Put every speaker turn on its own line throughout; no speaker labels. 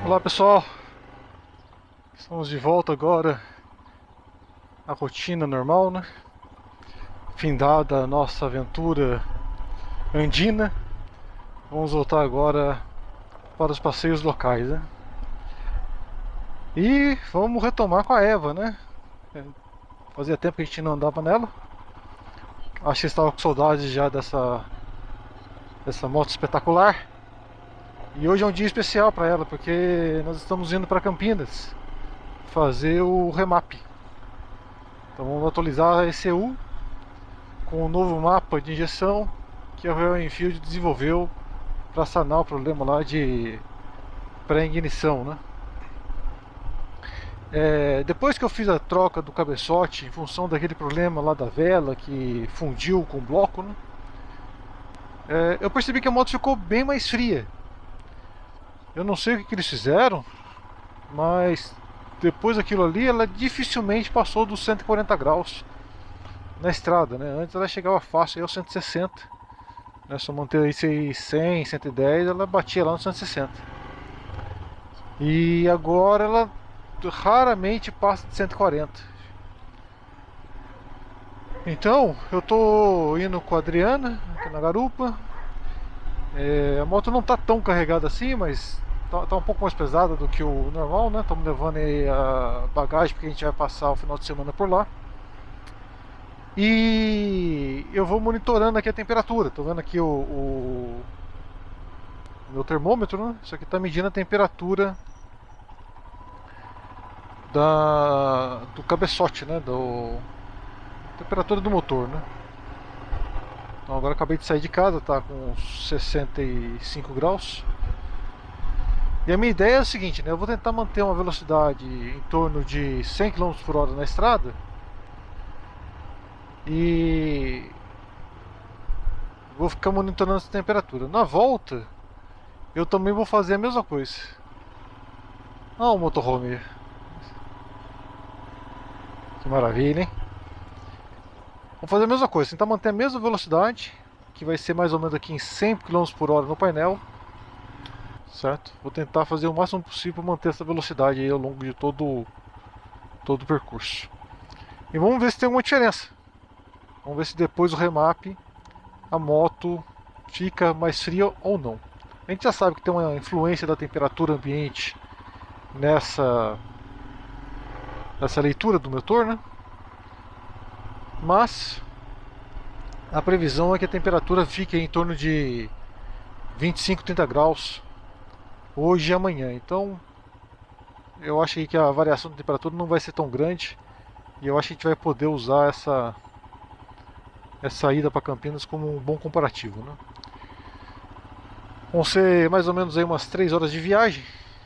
Olá pessoal, estamos de volta agora à rotina normal, né? Findada a nossa aventura andina, vamos voltar agora para os passeios locais, né? E vamos retomar com a Eva, né? Fazia tempo que a gente não andava nela. Acho que estava com saudade já dessa moto espetacular. E hoje é um dia especial para ela, porque nós estamos indo para Campinas fazer o remap. Então vamos atualizar a ECU com o novo mapa de injeção que a Royal Enfield desenvolveu para sanar o problema lá de pré-ignição, né? Depois que eu fiz a troca do cabeçote em função daquele problema lá da vela que fundiu com o bloco, né? Eu percebi que a moto ficou bem mais fria. Eu não sei o que eles fizeram, mas depois daquilo ali ela dificilmente passou dos 140 graus na estrada, né? Antes ela chegava fácil aí aos 160, né? Só manter aí 100, 110, ela batia lá no 160. E agora ela raramente passa de 140. Então eu tô indo com a Adriana aqui na garupa. A moto não tá tão carregada assim, mas tá um pouco mais pesada do que o normal, né? Estamos levando aí a bagagem porque a gente vai passar o final de semana por lá. E eu vou monitorando aqui a temperatura. Tô vendo aqui o meu termômetro, né? Isso aqui tá medindo a temperatura do cabeçote, né? Temperatura do motor, né? Então agora acabei de sair de casa, tá com 65 graus. E a minha ideia é a seguinte, né? Eu vou tentar manter uma velocidade em torno de 100 km por hora na estrada. E vou ficar monitorando essa temperatura. Na volta, eu também vou fazer a mesma coisa. Ah, o motorhome. Que maravilha, hein? Vamos fazer a mesma coisa, tentar manter a mesma velocidade, que vai ser mais ou menos aqui em 100 km por hora no painel. Certo? Vou tentar fazer o máximo possível para manter essa velocidade aí ao longo de todo o percurso. E vamos ver se tem alguma diferença. Vamos ver se depois do remap a moto fica mais fria ou não. A gente já sabe que tem uma influência da temperatura ambiente nessa leitura do motor, né? Mas a previsão é que a temperatura fique em torno de 25, 30 graus hoje e amanhã. Então eu acho que a variação de temperatura não vai ser tão grande e eu acho que a gente vai poder usar essa ida para Campinas como um bom comparativo, né? Vão ser mais ou menos aí umas 3 horas de viagem,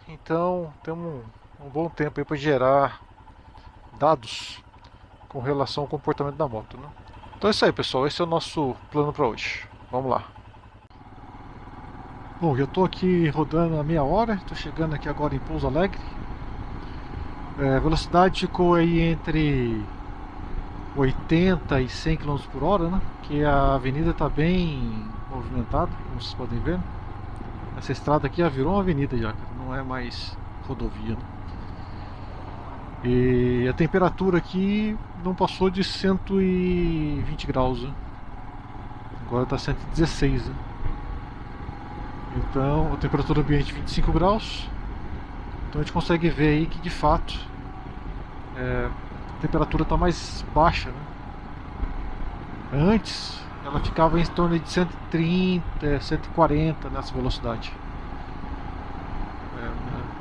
então temos um bom tempo aí para gerar dados com relação ao comportamento da moto, né? Então é isso aí, pessoal, esse é o nosso plano para hoje. Vamos lá. Bom, já estou aqui rodando a meia hora, estou chegando aqui agora em Pouso Alegre. A velocidade ficou aí entre 80 e 100 km por hora, né? Que a avenida está bem movimentada, como vocês podem ver. Essa estrada aqui já virou uma avenida já, não é mais rodovia, né? E a temperatura aqui não passou de 120 graus, né? Agora está 116, né? Então a temperatura ambiente 25 graus. Então a gente consegue ver aí que de fato a temperatura está mais baixa, né? Antes ela ficava em torno de 130, 140 nessa velocidade.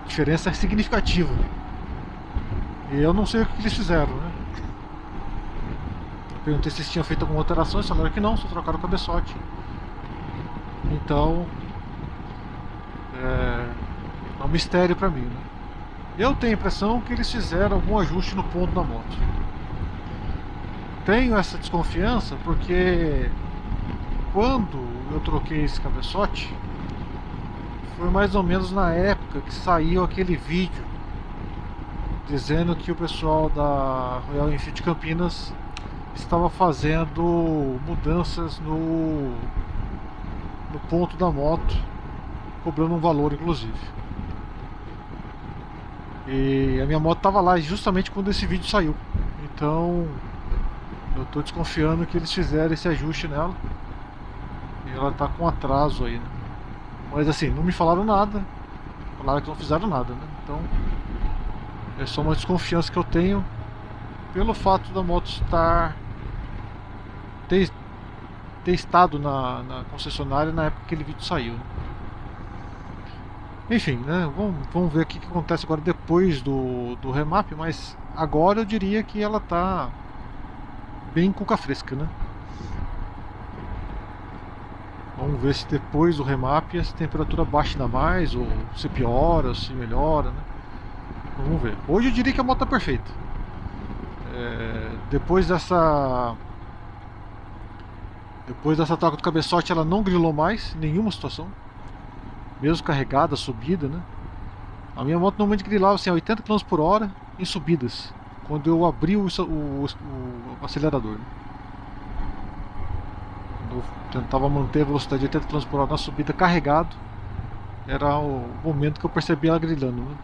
A diferença é significativa. E eu não sei o que eles fizeram, né? Perguntei se eles tinham feito alguma alteração, eles falaram que não, só trocaram o cabeçote. Então é um mistério pra mim, né? Eu tenho a impressão que eles fizeram algum ajuste no ponto da moto. Tenho essa desconfiança porque quando eu troquei esse cabeçote foi mais ou menos na época que saiu aquele vídeo dizendo que o pessoal da Royal Enfield Campinas estava fazendo mudanças no ponto da moto, cobrando um valor inclusive. E a minha moto estava lá justamente quando esse vídeo saiu. Então eu estou desconfiando que eles fizeram esse ajuste nela. E ela está com atraso aí, né? Mas assim, não me falaram nada. Falaram que não fizeram nada, né? Então é só uma desconfiança que eu tenho pelo fato da moto ter, ter estado na concessionária na época que aquele vídeo saiu. Enfim, né? Vamos ver o que acontece agora depois do remap, mas agora eu diria que ela tá bem cuca fresca, né? Vamos ver se depois do remap essa temperatura baixa ainda mais, ou se piora, ou se melhora, né? Vamos ver. Hoje eu diria que a moto tá perfeita. Depois dessa troca do cabeçote ela não grilou mais em nenhuma situação. Mesmo carregada, subida, né? A minha moto normalmente grilava assim, a 80 km por hora em subidas, quando eu abri o acelerador, né? Quando eu tentava manter a velocidade de 80 km por hora na subida carregado, era o momento que eu percebi ela grilando, né?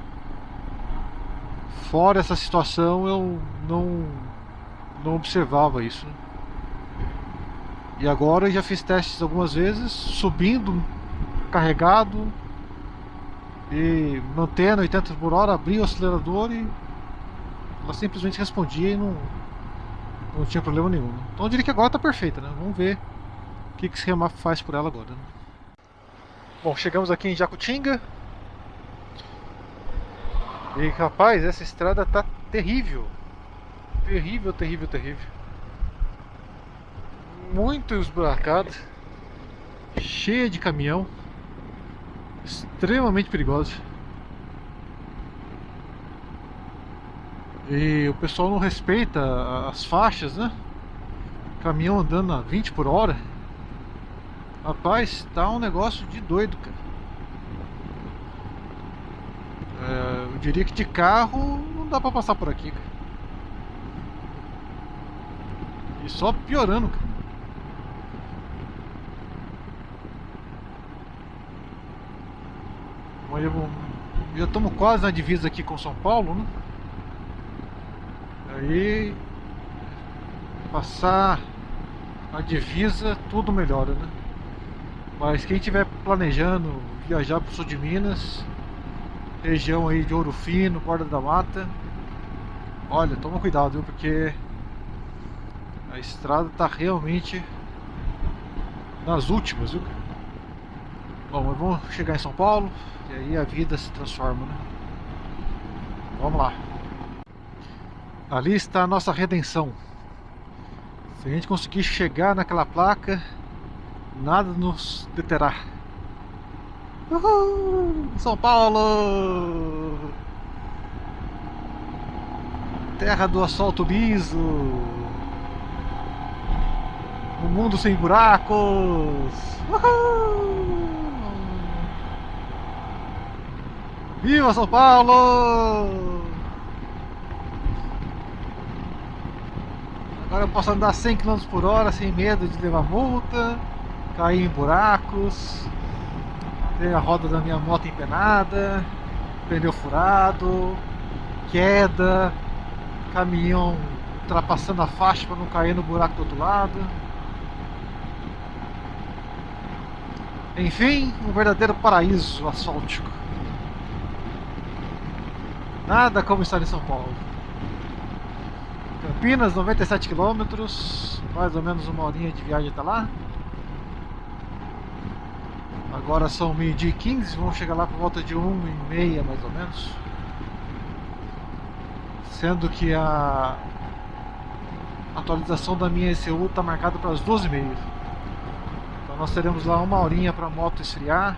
Fora essa situação eu não observava isso, né? E agora eu já fiz testes algumas vezes, subindo carregado e mantendo 80 por hora, abri o acelerador e ela simplesmente respondia e não tinha problema nenhum, né? Então eu diria que agora está perfeita, né? Vamos ver o que esse remap faz por ela agora, né? Bom, chegamos aqui em Jacutinga e rapaz, essa estrada tá terrível. Terrível, terrível, terrível. Muito esburacada, cheia de caminhão, extremamente perigosa. E o pessoal não respeita as faixas, né? Caminhão andando a 20 por hora. Rapaz, tá um negócio de doido, cara. Eu diria que de carro não dá pra passar por aqui, cara. E só piorando, cara. Já estamos quase na divisa aqui com São Paulo, né? Aí passar a divisa tudo melhora, né? Mas quem estiver planejando viajar para o sul de Minas, região aí de Ouro Fino, Borda da Mata, olha, toma cuidado, viu? Porque a estrada tá realmente nas últimas, viu? Bom, mas vamos chegar em São Paulo e aí a vida se transforma, né? Vamos lá. Ali está a nossa redenção. Se a gente conseguir chegar naquela placa, nada nos deterá. Uhul! São Paulo! Terra do asfalto liso. Um mundo sem buracos. Uhul! Viva São Paulo! Agora eu posso andar 100 km por hora sem medo de levar multa, cair em buracos, ter a roda da minha moto empenada, pneu furado, queda, caminhão ultrapassando a faixa para não cair no buraco do outro lado. Enfim, um verdadeiro paraíso asfáltico. Nada como estar em São Paulo. Campinas, 97 km, mais ou menos uma horinha de viagem até lá. Agora são 12h15, vamos chegar lá por volta de 1h30 mais ou menos. Sendo que a atualização da minha ECU está marcada para as 12h30. Então nós teremos lá uma horinha para a moto esfriar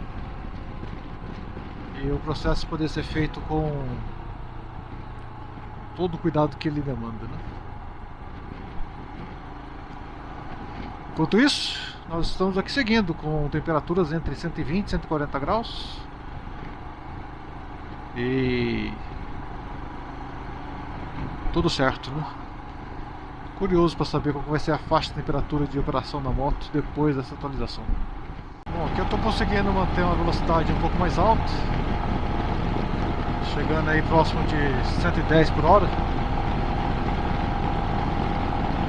e o processo poder ser feito com todo o cuidado que ele demanda, né? Enquanto isso, nós estamos aqui seguindo com temperaturas entre 120 e 140 graus. E tudo certo, né? Curioso para saber qual vai ser a faixa de temperatura de operação da moto depois dessa atualização. Bom, aqui eu estou conseguindo manter uma velocidade um pouco mais alta. chegando aí próximo de 110 por hora.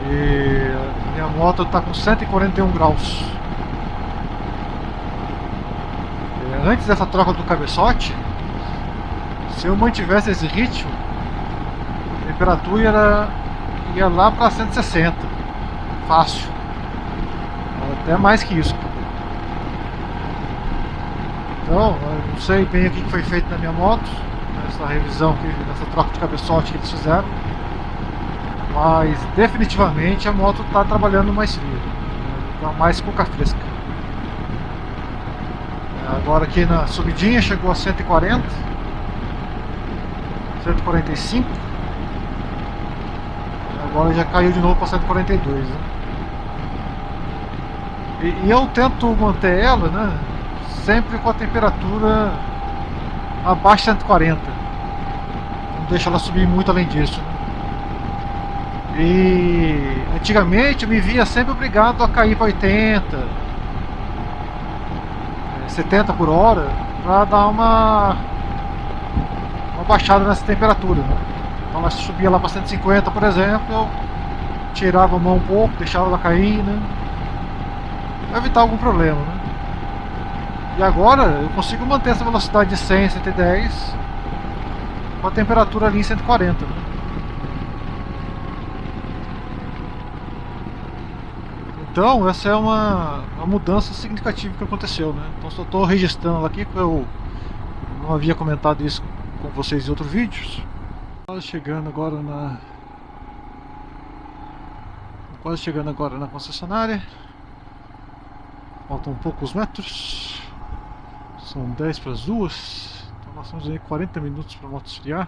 E minha moto está com 141 graus. Antes dessa troca do cabeçote, se eu mantivesse esse ritmo, a temperatura ia lá para 160, fácil, até mais que isso. Então, eu não sei bem o que foi feito na minha moto, nessa revisão, nessa troca de cabeçote que eles fizeram, mas definitivamente a moto está trabalhando mais fria, está mais cuca fresca. Agora aqui na subidinha chegou a 140, 145, agora já caiu de novo para 142, né? E eu tento manter ela, né, sempre com a temperatura abaixo de 140, não deixo ela subir muito além disso, né? E antigamente eu me via sempre obrigado a cair para 80, 70 por hora para dar uma baixada nessa temperatura, né? Então ela subia lá para 150, por exemplo, eu tirava a mão um pouco, deixava ela cair, né, para evitar algum problema, né? E agora eu consigo manter essa velocidade de 100, 110 com a temperatura ali em 140, né? Então essa é uma mudança significativa que aconteceu, né? Então só estou registrando ela aqui, porque eu não havia comentado isso com vocês em outros vídeos. Quase chegando agora na concessionária. Faltam poucos metros. São 10 para as 2. Então nós temos aí 40 minutos para a moto esfriar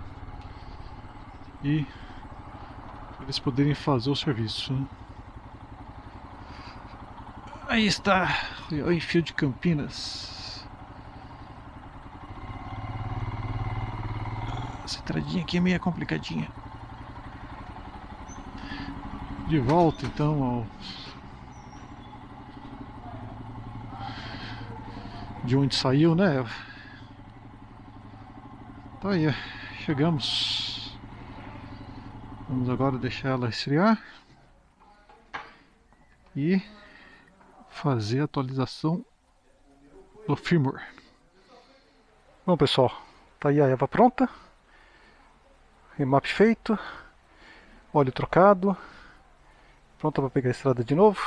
e eles poderem fazer o serviço, né? Aí está o Enfield de Campinas. Essa entradinha aqui é meio complicadinha. De volta então de onde saiu, né? Então aí, chegamos. Vamos agora deixar ela esfriar e fazer a atualização do firmware. Bom pessoal, tá aí a Eva pronta, remap feito, óleo trocado, pronta para pegar a estrada de novo.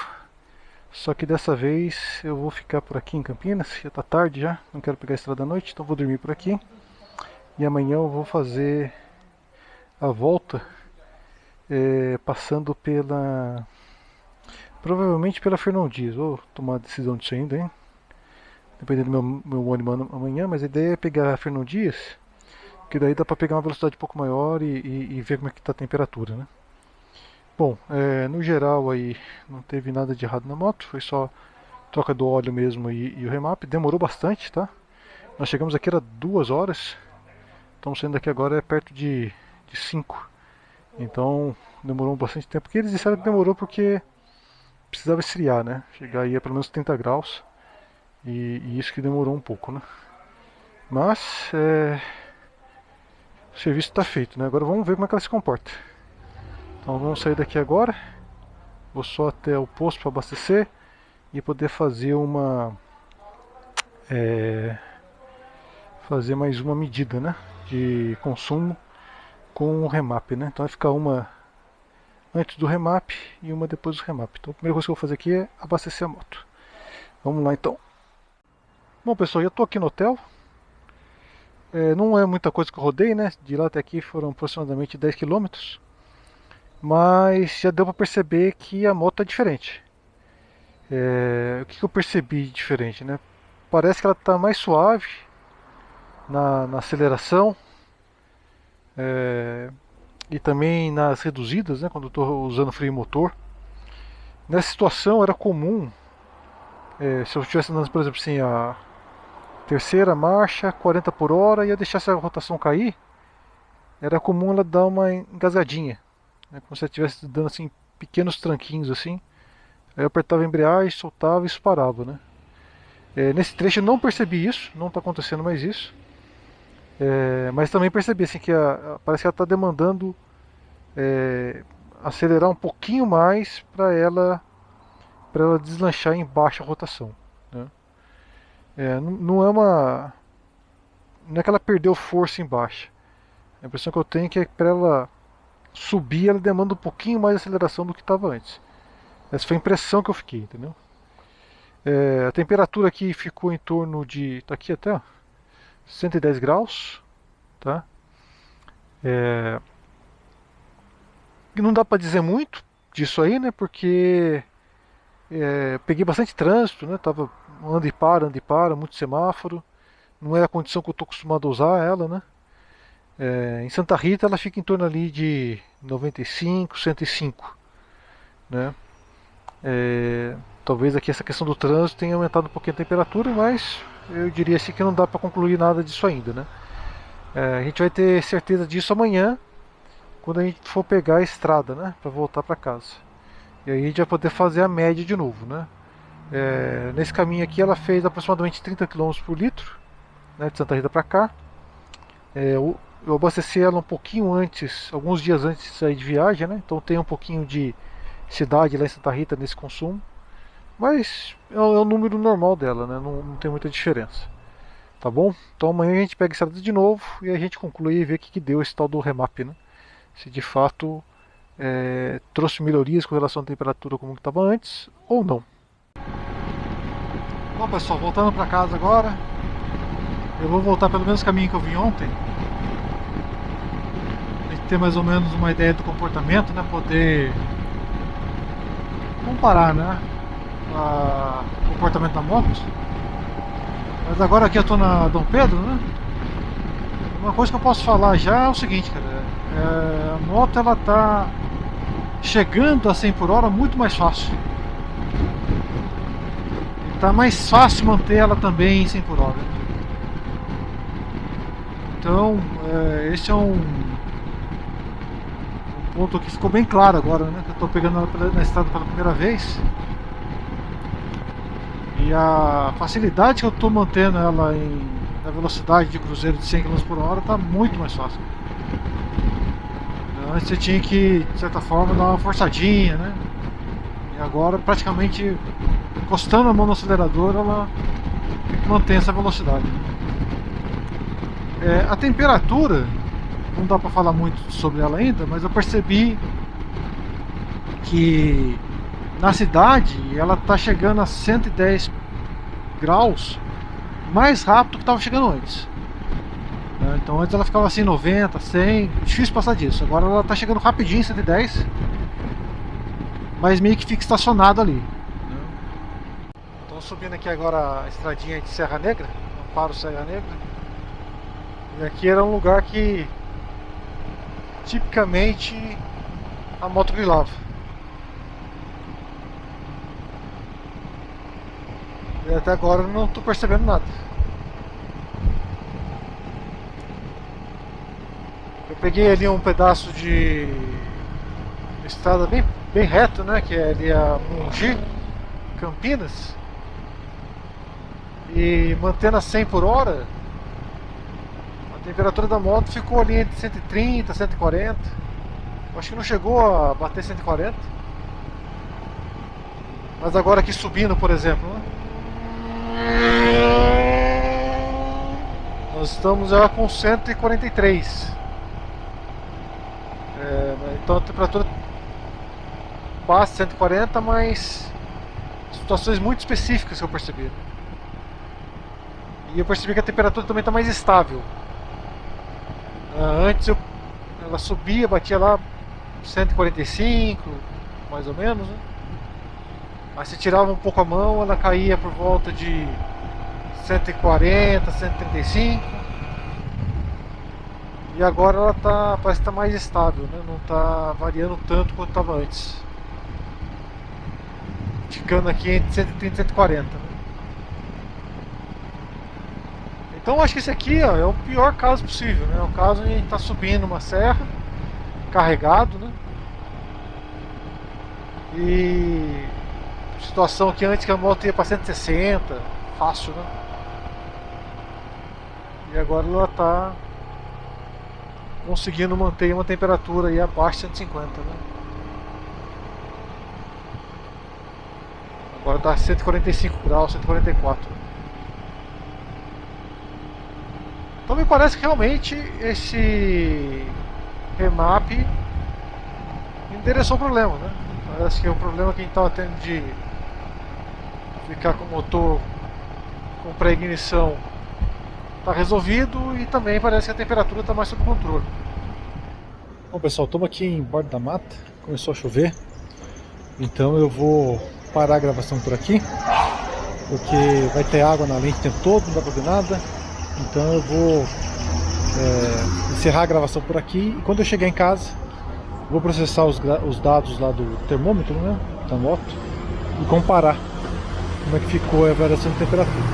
Só que dessa vez eu vou ficar por aqui em Campinas, já tá tarde já, não quero pegar a estrada à noite, então vou dormir por aqui. E amanhã eu vou fazer a volta passando provavelmente pela Fernão Dias. Vou tomar a decisão disso ainda, hein? Dependendo do meu ânimo amanhã, mas a ideia é pegar a Fernão Dias, que daí dá para pegar uma velocidade um pouco maior e ver como é que está a temperatura, né? Bom, no geral aí não teve nada de errado na moto, foi só troca do óleo mesmo e o remap. Demorou bastante, tá? Nós chegamos aqui, era 2 horas, estamos saindo daqui agora perto de 5. Então demorou bastante tempo, porque eles disseram que demorou porque precisava esfriar, né? Chegar aí a pelo menos 30 graus e isso que demorou um pouco, né? Mas o serviço está feito, né? Agora vamos ver como é que ela se comporta. Então vamos sair daqui agora. Vou só até o posto para abastecer e poder fazer fazer mais uma medida, né, de consumo com o remap, né? Então vai ficar uma antes do remap e uma depois do remap. Então a primeira coisa que eu vou fazer aqui é abastecer a moto. Vamos lá então. Bom pessoal, eu estou aqui no hotel. Não é muita coisa que eu rodei, né? De lá até aqui foram aproximadamente 10 km. Mas já deu para perceber que a moto é diferente. O que eu percebi de diferente, né? Parece que ela está mais suave na aceleração e também nas reduzidas, né? Quando eu estou usando freio motor. Nessa situação era comum, se eu estivesse andando, por exemplo, assim, a terceira marcha, 40 por hora, e eu deixasse a rotação cair, era comum ela dar uma engasgadinha, né? Como se ela estivesse dando assim, pequenos tranquinhos assim. Aí eu apertava a embreagem, soltava e isso parava, né? Nesse trecho eu não percebi isso, não está acontecendo mais isso. Mas também percebi assim, que parece que ela está demandando acelerar um pouquinho mais para ela deslanchar em baixa rotação, né? Não é uma. Não é que ela perdeu força em baixa. A impressão que eu tenho é que para ela subir, ela demanda um pouquinho mais de aceleração do que estava antes. Essa foi a impressão que eu fiquei, entendeu? A temperatura aqui ficou em torno de. Tá aqui até, ó, 110 graus, tá? É, e não dá para dizer muito disso aí, né? Porque peguei bastante trânsito, né? Tava anda e para, muito semáforo. Não é a condição que eu estou acostumado a usar ela, né? Em Santa Rita ela fica em torno ali de 95, 105, né? Talvez aqui essa questão do trânsito tenha aumentado um pouquinho a temperatura, mas eu diria assim que não dá para concluir nada disso ainda, né? A gente vai ter certeza disso amanhã, quando a gente for pegar a estrada, né? Para voltar para casa. E aí a gente vai poder fazer a média de novo, né? Nesse caminho aqui ela fez aproximadamente 30 km por litro, né, de Santa Rita para cá. Eu abasteci ela um pouquinho antes, alguns dias antes de sair de viagem, né? Então tem um pouquinho de cidade lá em Santa Rita nesse consumo. Mas é o número normal dela, né? Não tem muita diferença. Tá bom? Então amanhã a gente pega essa data de novo e a gente conclui e vê o que deu esse tal do remap, né? Se de fato trouxe melhorias com relação à temperatura como estava antes ou não. Bom pessoal, voltando para casa agora. Eu vou voltar pelo mesmo caminho que eu vim ontem. A gente ter mais ou menos uma ideia do comportamento, né? Poder comparar, né? O comportamento da moto. Mas agora aqui eu tô na Dom Pedro, né? Uma coisa que eu posso falar já é o seguinte, cara. A moto ela tá chegando a 100 por hora muito mais fácil. E tá mais fácil manter ela também em 100 por hora. Então, esse é um ponto que ficou bem claro agora, né? Que eu tô pegando ela na estrada pela primeira vez. E a facilidade que eu estou mantendo ela na velocidade de cruzeiro de 100 km por hora está muito mais fácil. Antes você tinha que, de certa forma, dar uma forçadinha, né? E agora, praticamente, encostando a mão no acelerador, ela mantém essa velocidade. A temperatura, não dá para falar muito sobre ela ainda, mas eu percebi que na cidade ela está chegando a 110 graus mais rápido do que estava chegando antes. Então antes ela ficava assim 90, 100, difícil passar disso. Agora ela está chegando rapidinho 110, mas meio que fica estacionado ali. Estou subindo aqui agora a estradinha de Serra Negra, Amparo Serra Negra. E aqui era um lugar que tipicamente a moto grilava. E até agora eu não estou percebendo nada. Eu peguei ali um pedaço de estrada bem reto, né? Que é ali a Mogi, Campinas. E mantendo a 100 por hora, a temperatura da moto ficou ali entre 130 e 140. Acho que não chegou a bater 140. Mas agora aqui subindo, por exemplo, né? Nós estamos já com 143. Então a temperatura passa 140, mas situações muito específicas que eu percebi. E eu percebi que a temperatura também está mais estável. Antes ela subia, batia lá 145, mais ou menos, né? Mas se tirava um pouco a mão, ela caía por volta de 140, 135. E agora ela parece que está mais estável, né? Não está variando tanto quanto estava antes. Ficando aqui entre 130 e 140. Né? Então acho que esse aqui, ó, é o pior caso possível, né? É o caso onde a gente está subindo uma serra, carregado, né? E situação que antes que a moto ia para 160, fácil, né? E agora ela está conseguindo manter uma temperatura aí abaixo de 150, né? Agora está 145 graus, 144. Então me parece que realmente esse remap endereçou o problema, né? Parece que o problema que a gente estava tendo de ficar com o motor com pré-ignição está resolvido e também parece que a temperatura está mais sob controle. Bom pessoal, estamos aqui em Borda da Mata, começou a chover, então eu vou parar a gravação por aqui, porque vai ter água na lente o tempo todo, não dá para ver nada, então eu vou encerrar a gravação por aqui e quando eu chegar em casa vou processar os dados lá do termômetro, né, da moto e comparar como é que ficou a variação de temperatura.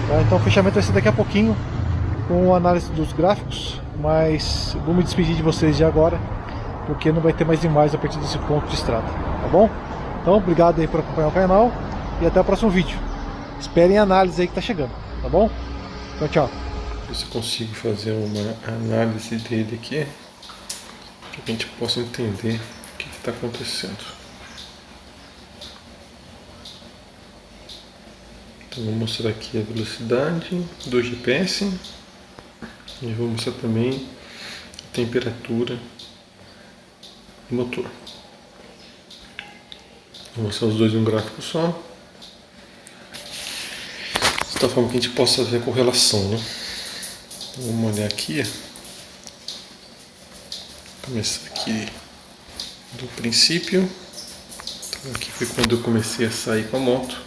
Tá? Então o fechamento vai ser daqui a pouquinho com a análise dos gráficos, mas vou me despedir de vocês de agora, porque não vai ter mais imagens a partir desse ponto de estrada, tá bom? Então obrigado aí por acompanhar o canal e até o próximo vídeo. Esperem a análise aí que tá chegando, tá bom? Tchau, tchau.
Ver se eu consigo fazer uma análise dele aqui, para que a gente possa entender o que está acontecendo. Então vou mostrar aqui a velocidade do GPS e vou mostrar também a temperatura do motor. Vou mostrar os dois em um gráfico só, de tal forma que a gente possa ver a correlação, né? Então, vamos olhar aqui. Começar aqui do princípio. Então, aqui foi quando eu comecei a sair com a moto.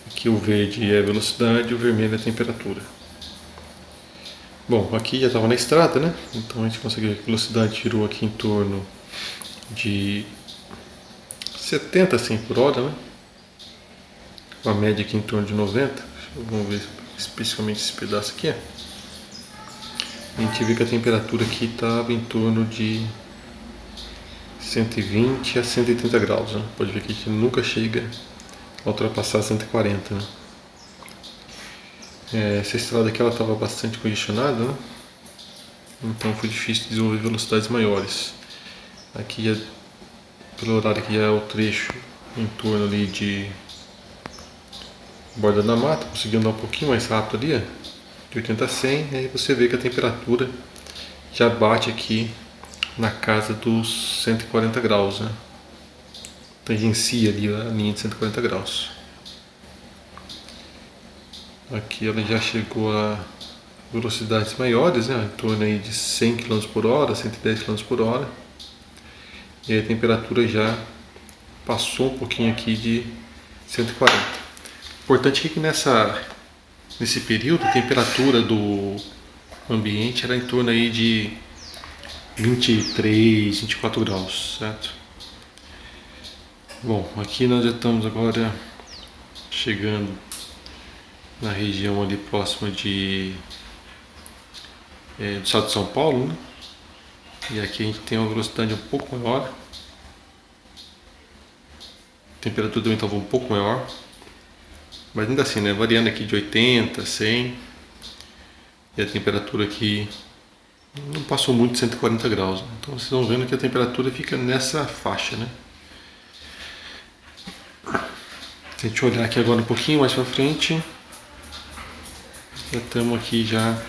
Aqui o verde é a velocidade, o vermelho é a temperatura. Bom, aqui já estava na estrada, né? Então a gente conseguiu que a velocidade girou aqui em torno de 70 a 100 por hora, né? Uma média aqui em torno de 90. Vamos ver especificamente esse pedaço aqui. A gente vê que a temperatura aqui estava em torno de 120 a 180 graus, né? Pode ver que a gente nunca chega a ultrapassar 140, né? Essa estrada aqui ela estava bastante congestionada, né? Então foi difícil desenvolver velocidades maiores. Aqui, pelo horário que é o trecho em torno ali de Borda da Mata, consegui andar um pouquinho mais rápido ali, de 80 a 100, e aí você vê que a temperatura já bate aqui na casa dos 140 graus, né? Tangencia ali a linha de 140 graus. Aqui ela já chegou a velocidades maiores, né? Em torno aí de 100 km por hora, 110 km por hora. E a temperatura já passou um pouquinho aqui de 140. Importante é que nesse período a temperatura do ambiente era em torno aí de 23, 24 graus, certo? Bom, aqui nós já estamos agora chegando na região ali próxima do estado de São Paulo, né? E aqui a gente tem uma velocidade um pouco maior, a temperatura também estava um pouco maior, mas ainda assim, né, variando aqui de 80, 100, e a temperatura aqui não passou muito de 140 graus, né? Então vocês vão vendo que a temperatura fica nessa faixa, né? Se a gente olhar aqui agora um pouquinho mais para frente, já estamos aqui já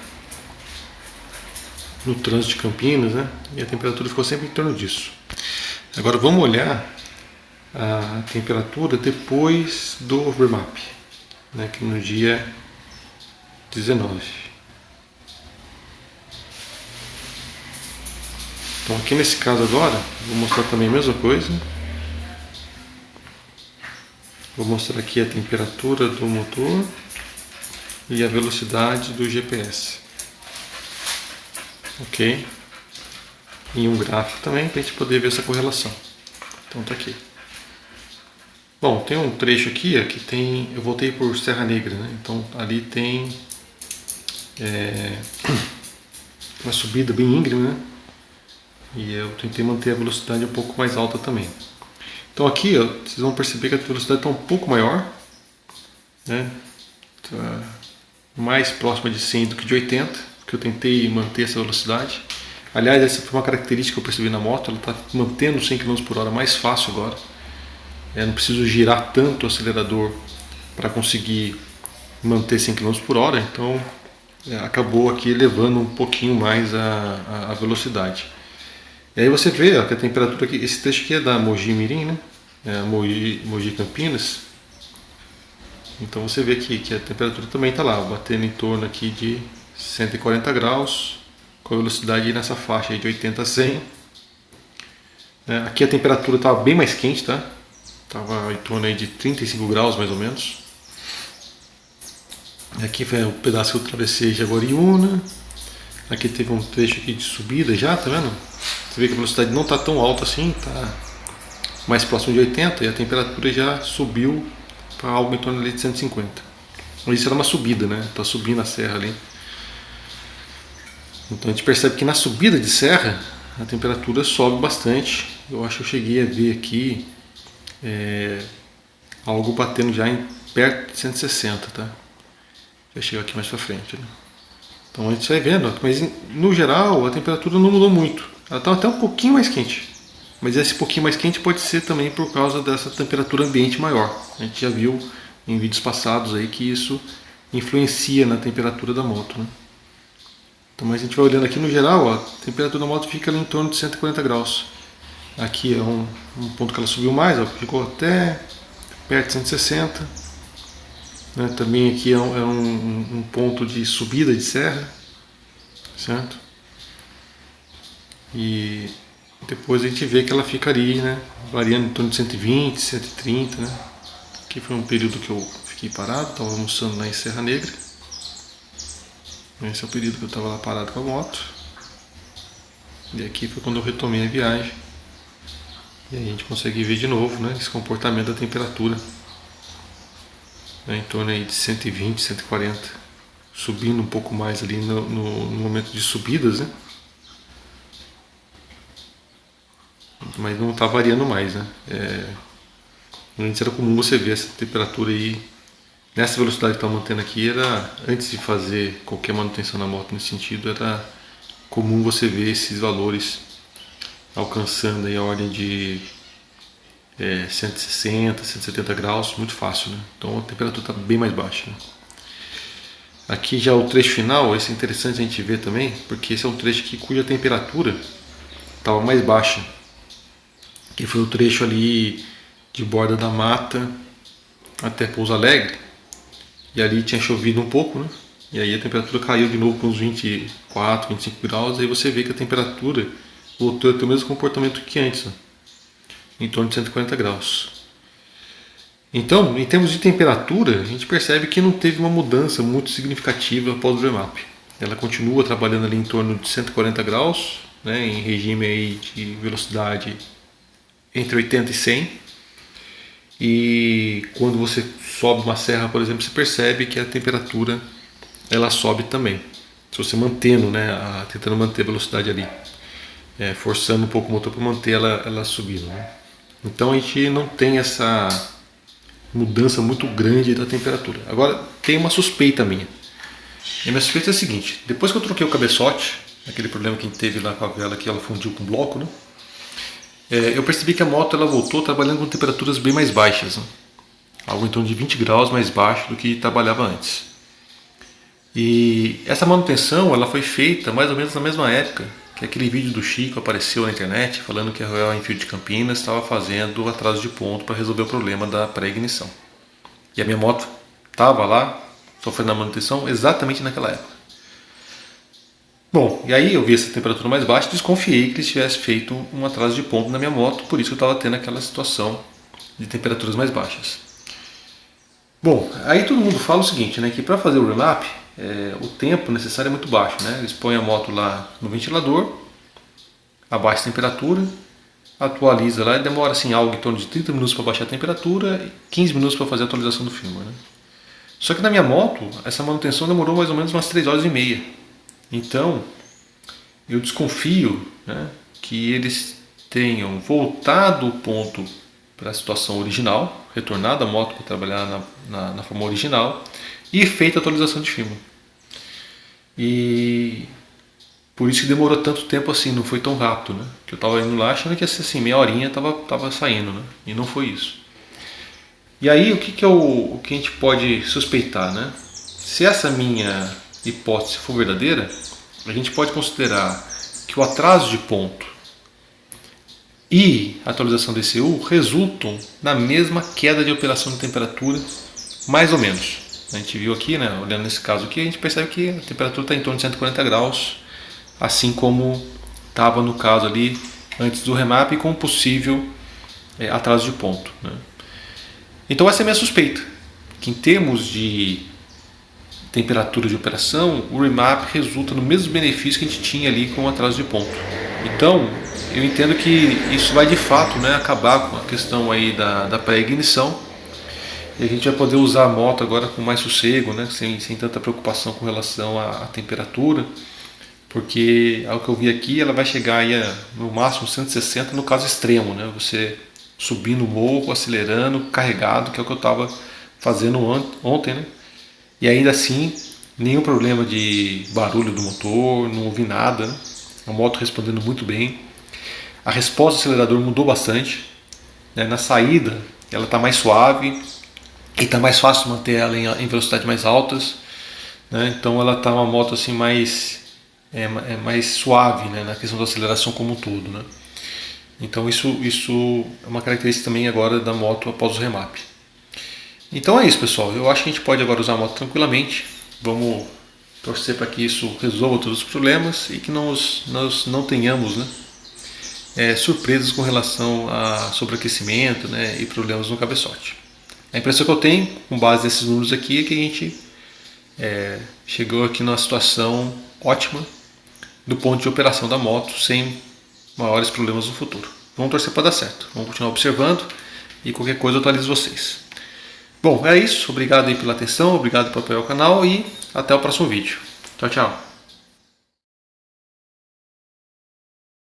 no trânsito de Campinas, né? E a temperatura ficou sempre em torno disso. Agora vamos olhar a temperatura depois do overmap, né? Que no dia 19. Então aqui nesse caso agora, vou mostrar também a mesma coisa. Vou mostrar aqui a temperatura do motor e a velocidade do GPS. Ok? Em um gráfico também para a gente poder ver essa correlação. Então tá aqui. Bom, tem um trecho aqui que tem. Eu voltei por Serra Negra, né? Então ali tem uma subida bem íngreme, né? E eu tentei manter a velocidade um pouco mais alta também. Então aqui, ó, vocês vão perceber que a velocidade está um pouco maior, né? Tá mais próxima de 100 do que de 80. que eu tentei manter essa velocidade. Aliás, essa foi uma característica que eu percebi na moto, ela está mantendo 100 km por hora mais fácil agora. Não preciso girar tanto o acelerador para conseguir manter 100 km por hora, então acabou aqui elevando um pouquinho mais a velocidade. E aí você vê ó, que a temperatura aqui, esse trecho aqui é da Mogi Mirim, né? Mogi Campinas. Então você vê aqui que a temperatura também está lá, batendo em torno aqui de 140 graus, com a velocidade aí nessa faixa aí de 80 a 100. Aqui a temperatura estava bem mais quente, tá? Estava em torno aí de 35 graus mais ou menos. Aqui foi o pedaço que eu atravessei Jaguariúna. Aqui teve um trecho aqui de subida já, tá vendo? Você vê que a velocidade não está tão alta assim, tá mais próximo de 80 e a temperatura já subiu para algo em torno ali de 150. Isso era uma subida, né? Tá subindo a serra ali. Então a gente percebe que na subida de serra a temperatura sobe bastante. Eu acho que eu cheguei a ver aqui algo batendo já em perto de 160, tá? Já chegou aqui mais pra frente, né? Então a gente vai vendo, mas no geral a temperatura não mudou muito. Ela está até um pouquinho mais quente. Mas esse pouquinho mais quente pode ser também por causa dessa temperatura ambiente maior. A gente já viu em vídeos passados aí que isso influencia na temperatura da moto, né? Então, mas a gente vai olhando aqui no geral, ó, a temperatura da moto fica ali em torno de 140 graus. Aqui é um ponto que ela subiu mais, ó, ficou até perto de 160. Né? Também aqui é um ponto de subida de serra, certo? E depois a gente vê que ela fica ali, né, variando em torno de 120, 130, né? Aqui foi um período que eu fiquei parado, estava almoçando lá em Serra Negra. Esse é o período que eu estava lá parado com a moto. E aqui foi quando eu retomei a viagem. E aí a gente consegue ver de novo, né, esse comportamento da temperatura. Em torno aí de 120, 140. Subindo um pouco mais ali no momento de subidas, né? Mas não está variando mais, né? Antes era comum você ver essa temperatura aí nessa velocidade que está mantendo aqui. Era antes de fazer qualquer manutenção na moto nesse sentido, era comum você ver esses valores alcançando aí a ordem de 160, 170 graus, muito fácil, né? Então a temperatura está bem mais baixa, né? Aqui já o trecho final, esse é interessante a gente ver também, porque esse é um trecho aqui cuja temperatura estava mais baixa, que foi o trecho ali de Borda da Mata até Pouso Alegre, e ali tinha chovido um pouco, né? E aí a temperatura caiu de novo para uns 24, 25 graus, aí você vê que a temperatura voltou a ter o mesmo comportamento que antes, né? Em torno de 140 graus. Então, em termos de temperatura, a gente percebe que não teve uma mudança muito significativa após o remap. Ela continua trabalhando ali em torno de 140 graus, né, em regime aí de velocidade entre 80 e 100. E quando você sobe uma serra, por exemplo, você percebe que a temperatura ela sobe também. Se você mantendo, né, tentando manter a velocidade ali, forçando um pouco o motor para manter ela subindo, né? Então a gente não tem essa mudança muito grande da temperatura. Agora tem uma suspeita minha. E a minha suspeita é a seguinte: depois que eu troquei o cabeçote, aquele problema que a gente teve lá com a vela que ela fundiu com o bloco, né? Eu percebi que a moto ela voltou trabalhando com temperaturas bem mais baixas, né? Algo em torno de 20 graus mais baixo do que trabalhava antes. E essa manutenção ela foi feita mais ou menos na mesma época que aquele vídeo do Chico apareceu na internet falando que a Royal Enfield de Campinas estava fazendo atraso de ponto para resolver o problema da pré-ignição. E a minha moto estava lá sofrendo a manutenção exatamente naquela época. Bom, e aí eu vi essa temperatura mais baixa e desconfiei que eles tivessem feito um atraso de ponto na minha moto, por isso que eu estava tendo aquela situação de temperaturas mais baixas. Bom, aí todo mundo fala o seguinte, né, que para fazer o remap, o tempo necessário é muito baixo, né? Eles põem a moto lá no ventilador, abaixa a temperatura, atualiza lá e demora assim algo em torno de 30 minutos para baixar a temperatura e 15 minutos para fazer a atualização do firmware, né? Só que na minha moto, essa manutenção demorou mais ou menos umas 3 horas e meia. Então, eu desconfio, né, que eles tenham voltado o ponto para a situação original, retornado a moto para trabalhar na forma original e feito a atualização de firmware. E por isso que demorou tanto tempo assim, não foi tão rápido, né? Que eu tava indo lá achando que ia ser assim, meia horinha tava saindo, né? E não foi isso. E aí o que a gente pode suspeitar, né? Se essa minha hipótese for verdadeira, a gente pode considerar que o atraso de ponto e a atualização do ECU resultam na mesma queda de operação de temperatura, mais ou menos. A gente viu aqui, né, olhando nesse caso aqui, a gente percebe que a temperatura está em torno de 140 graus, assim como estava no caso ali antes do remap, com possível atraso de ponto, né? Então essa é a minha suspeita, que em termos de temperatura de operação, o remap resulta no mesmo benefício que a gente tinha ali com o atraso de ponto. Então, eu entendo que isso vai de fato, né, acabar com a questão aí da pré-ignição, e a gente vai poder usar a moto agora com mais sossego, né, sem tanta preocupação com relação à temperatura, porque ao que eu vi aqui, ela vai chegar aí no máximo 160 no caso extremo, né, você subindo o morro, acelerando, carregado, que é o que eu estava fazendo ontem, né? E ainda assim, nenhum problema de barulho do motor, não ouvi nada, né? A moto respondendo muito bem. A resposta do acelerador mudou bastante, né? Na saída, ela está mais suave e está mais fácil manter ela em velocidades mais altas, né? Então ela está uma moto assim mais suave, né? Na questão da aceleração como um todo, né? Então isso é uma característica também agora da moto após o remap. Então é isso, pessoal. Eu acho que a gente pode agora usar a moto tranquilamente. Vamos torcer para que isso resolva todos os problemas e que nós não tenhamos, né, surpresas com relação a sobreaquecimento, né, e problemas no cabeçote. A impressão que eu tenho, com base nesses números aqui, é que a gente chegou aqui numa situação ótima do ponto de operação da moto, sem maiores problemas no futuro. Vamos torcer para dar certo. Vamos continuar observando e qualquer coisa eu atualizo vocês. Bom, é isso. Obrigado aí pela atenção, obrigado por apoiar o canal e até o próximo vídeo. Tchau, tchau.